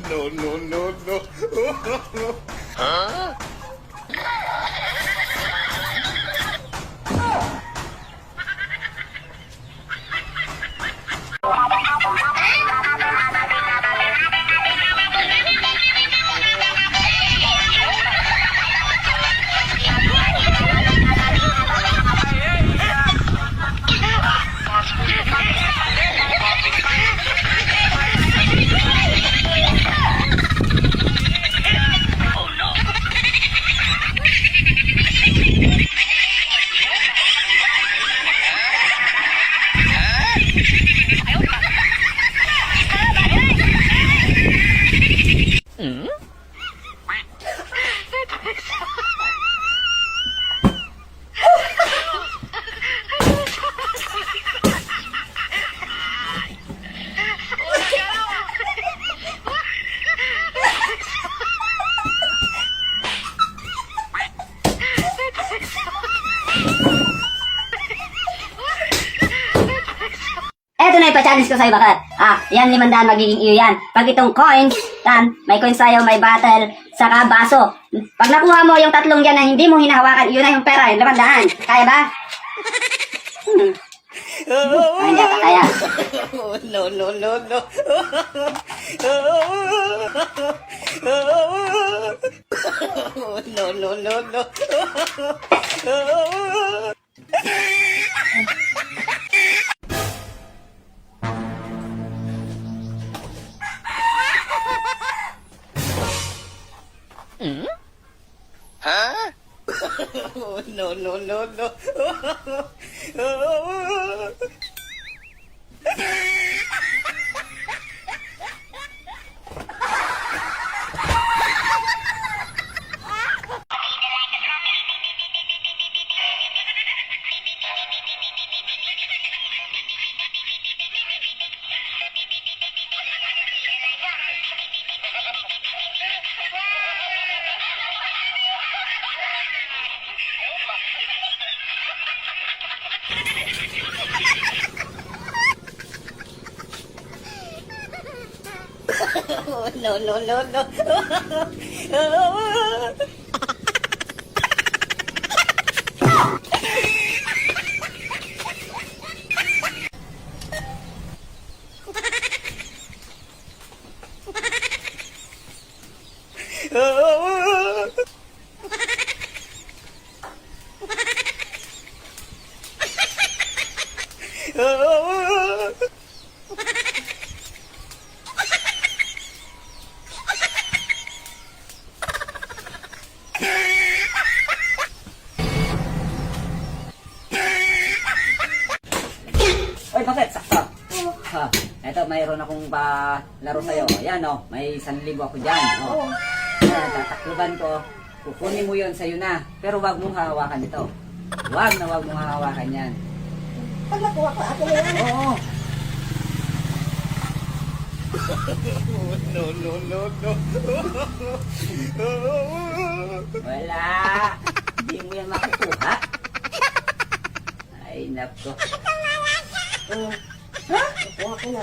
No, no, no, no. Huh? Eto na ipa-challenge ko sa'yo, bakit? Yan 500 magiging iyo yan. Pag itong coins, yan, may coins sa'yo, may battle, saka baso. Pag nakuha mo yung tatlong yan na hindi mo hinahawakan, yun na yung pera, yung 500. Kaya ba? Hindi ka kaya. No, no, no, no. No, no, no, no. Huh? No, no, no, no. No, no, no, no. Oy, bakit? Sakto. Eto, mayroon akong laro sa'yo. Ayan, may 1,000 ako dyan. Ayan, tatakluban ko. Kukunin mo yon sa'yo na. Pero wag mong hahawakan ito. Wag mong hahawakan yan. Pag nakuha ko, ako na yan. Oo. No, no, no, no. Wala. Hindi mo yan makukuha. Ay, nako. Ha? Nakuha ko na.